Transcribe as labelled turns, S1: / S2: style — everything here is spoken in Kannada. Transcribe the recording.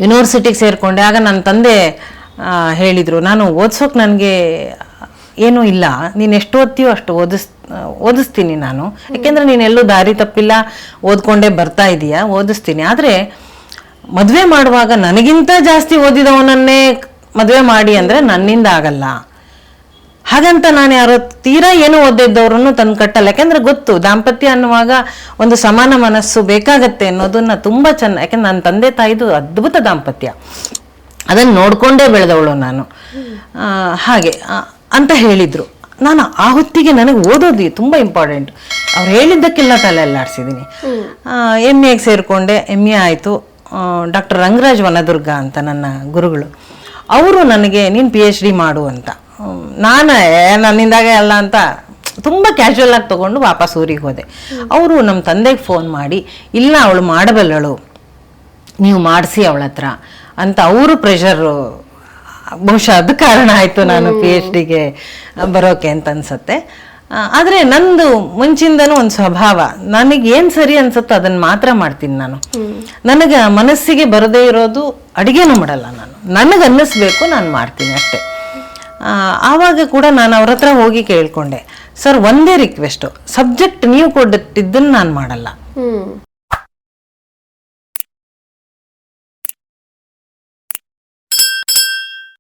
S1: ಯೂನಿವರ್ಸಿಟಿಗೆ ಸೇರಿಕೊಂಡೆ. ಆಗ ನನ್ನ ತಂದೆ ಹೇಳಿದರು, ನಾನು ಓದಿಸೋಕೆ ನನಗೆ ಏನೂ ಇಲ್ಲ, ನೀನು ಎಷ್ಟು ಓದ್ತೀಯೋ ಅಷ್ಟು ಓದಿಸ್ತೀನಿ ನಾನು, ಯಾಕೆಂದರೆ ನೀನೆಲ್ಲೂ ದಾರಿ ತಪ್ಪಿಲ್ಲ, ಓದ್ಕೊಂಡೇ ಬರ್ತಾ ಇದೀಯಾ, ಓದಿಸ್ತೀನಿ. ಆದರೆ ಮದುವೆ ಮಾಡುವಾಗ ನನಗಿಂತ ಜಾಸ್ತಿ ಓದಿದವನನ್ನೇ ಮದುವೆ ಮಾಡಿ ಅಂದರೆ ನನ್ನಿಂದ ಆಗಲ್ಲ. ಹಾಗಂತ ನಾನು ಯಾರೋ ತೀರಾ ಏನೂ ಓದಿದ್ದವ್ರನ್ನು ತಂದು ಕಟ್ಟಲ್ಲ. ಯಾಕೆಂದರೆ ಗೊತ್ತು, ದಾಂಪತ್ಯ ಅನ್ನುವಾಗ ಒಂದು ಸಮಾನ ಮನಸ್ಸು ಬೇಕಾಗತ್ತೆ ಅನ್ನೋದನ್ನ ತುಂಬ ಚೆನ್ನಾಗಿ, ಯಾಕೆಂದ್ರೆ ನನ್ನ ತಂದೆ ತಾಯಿದು ಅದ್ಭುತ ದಾಂಪತ್ಯ, ಅದನ್ನು ನೋಡಿಕೊಂಡೇ ಬೆಳೆದವಳು ನಾನು. ಹಾಗೆ ಅಂತ ಹೇಳಿದರು. ನಾನು ಆ ಹೊತ್ತಿಗೆ ನನಗೆ ಓದೋದು ತುಂಬ ಇಂಪಾರ್ಟೆಂಟ್. ಅವ್ರು ಹೇಳಿದ್ದಕ್ಕೆಲ್ಲ ತಲೆ ಅಲ್ಲಾಡ್ಸಿದ್ದೀನಿ. MA ಸೇರಿಕೊಂಡೆ. MA ಆಯಿತು. ಡಾಕ್ಟರ್ ರಂಗರಾಜ್ ವನದುರ್ಗ ಅಂತ ನನ್ನ ಗುರುಗಳು, ಅವರು ನನಗೆ ನೀನು PhD ಮಾಡು ಅಂತ. ನಾನು ನನ್ನಿಂದಾಗ ಎಲ್ಲ ಅಂತ ತುಂಬ ಕ್ಯಾಶುವಲ್ ಆಗಿ ತೊಗೊಂಡು ವಾಪಸ್ ಊರಿಗೆ ಹೋದೆ. ಅವರು ನಮ್ಮ ತಂದೆಗೆ ಫೋನ್ ಮಾಡಿ, ಇಲ್ಲ ಅವಳು ಮಾಡಬಲ್ಲಳು, ನೀವು ಮಾಡಿಸಿ ಅವಳ ಹತ್ರ ಅಂತ ಅವರು ಪ್ರೆಷರು, ಬಹುಶಃ ಅದು ಕಾರಣ ಆಯಿತು ನಾನು PhDಗೆ ಬರೋಕೆ ಅಂತ ಅನ್ಸತ್ತೆ. ಆದರೆ ನಂದು ಮುಂಚಿಂದನೂ ಒಂದು ಸ್ವಭಾವ, ನನಗೇನು ಸರಿ ಅನ್ಸುತ್ತೋ ಅದನ್ನು ಮಾತ್ರ ಮಾಡ್ತೀನಿ ನಾನು. ನನಗೆ ಮನಸ್ಸಿಗೆ ಬರದೇ ಇರೋದು ಅಡುಗೆನೂ ಮಾಡಲ್ಲ ನಾನು, ನನಗೆ ಅನ್ನಿಸ್ಬೇಕು ನಾನು ಮಾಡ್ತೀನಿ ಅಷ್ಟೇ. ಆವಾಗ ಕೂಡ ನಾನು ಅವ್ರ ಹತ್ರ ಹೋಗಿ ಕೇಳ್ಕೊಂಡೆ, ಸರ್ ಒಂದೇ ರಿಕ್ವೆಸ್ಟು, ಸಬ್ಜೆಕ್ಟ್ ನೀವು ಕೊಟ್ಟಿದ್ದನ್ನು ನಾನು ಮಾಡಲ್ಲ,